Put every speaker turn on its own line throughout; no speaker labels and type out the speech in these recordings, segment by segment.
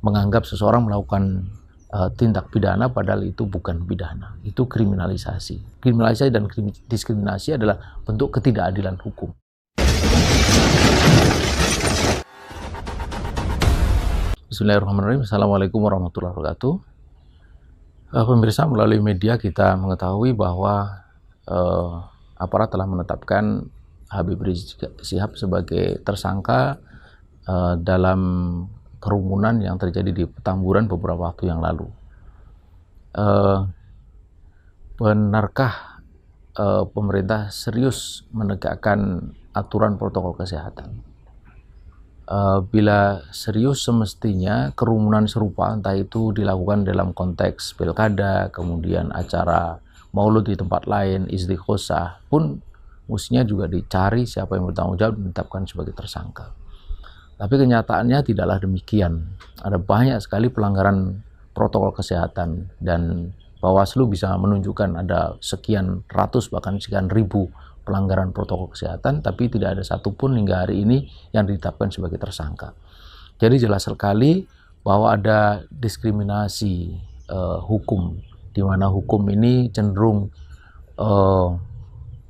menganggap seseorang melakukan tindak pidana padahal itu bukan pidana, itu kriminalisasi. Kriminalisasi dan diskriminasi adalah bentuk ketidakadilan hukum. Bismillahirrahmanirrahim. Assalamualaikum warahmatullahi wabarakatuh. Pemirsa, melalui media kita mengetahui bahwa aparat telah menetapkan Habib Rizik Syihab sebagai tersangka dalam kerumunan yang terjadi di Petamburan beberapa waktu yang lalu. Benarkah pemerintah serius menegakkan aturan protokol kesehatan? Bila serius, semestinya kerumunan serupa, entah itu dilakukan dalam konteks pilkada, kemudian acara maulud di tempat lain, istighosah, pun mestinya juga dicari siapa yang bertanggung jawab ditetapkan sebagai tersangka. Tapi kenyataannya tidaklah demikian. Ada banyak sekali pelanggaran protokol kesehatan dan Bawaslu bisa menunjukkan ada sekian ratus bahkan sekian ribu pelanggaran protokol kesehatan, tapi tidak ada satupun hingga hari ini yang ditetapkan sebagai tersangka. Jadi jelas sekali bahwa ada diskriminasi hukum, di mana hukum ini cenderung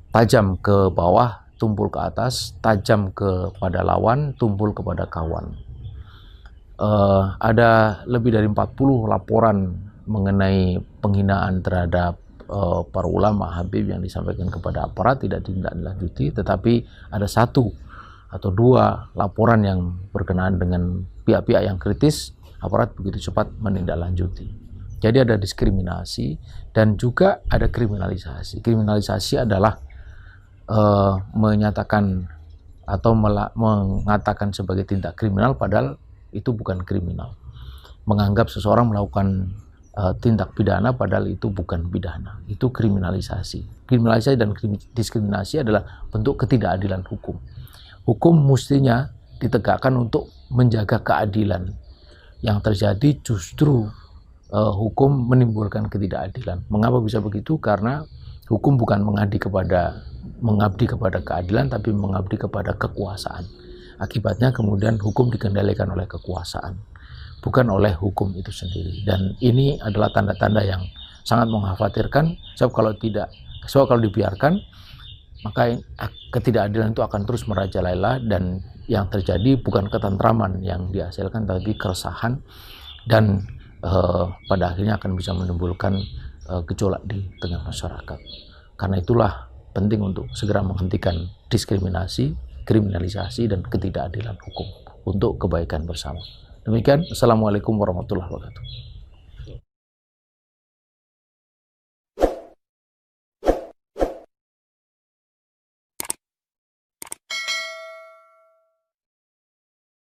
tajam ke bawah, tumpul ke atas, tajam kepada lawan, tumpul kepada kawan. Ada lebih dari 40 laporan mengenai penghinaan terhadap para ulama Habib yang disampaikan kepada aparat tidak ditindaklanjuti, tetapi ada satu atau dua laporan yang berkenaan dengan pihak-pihak yang kritis, aparat begitu cepat menindaklanjuti. Jadi ada diskriminasi dan juga ada kriminalisasi. Kriminalisasi adalah menyatakan atau mengatakan sebagai tindak kriminal padahal itu bukan kriminal. Menganggap seseorang melakukan tindak pidana padahal itu bukan pidana, itu kriminalisasi. Kriminalisasi dan diskriminasi adalah bentuk ketidakadilan hukum. Hukum mestinya ditegakkan untuk menjaga keadilan. Yang terjadi justru hukum menimbulkan ketidakadilan. Mengapa bisa begitu? Karena hukum bukan mengabdi kepada keadilan, tapi mengabdi kepada kekuasaan. Akibatnya kemudian hukum dikendalikan oleh kekuasaan, bukan oleh hukum itu sendiri. Dan ini adalah tanda-tanda yang sangat mengkhawatirkan, sebab kalau dibiarkan, maka ketidakadilan itu akan terus merajalela, dan yang terjadi bukan ketentraman yang dihasilkan, tapi keresahan, dan pada akhirnya akan bisa menimbulkan gejolak di tengah masyarakat. Karena itulah penting untuk segera menghentikan diskriminasi, kriminalisasi, dan ketidakadilan hukum untuk kebaikan bersama. Demikian, Assalamualaikum warahmatullahi wabarakatuh.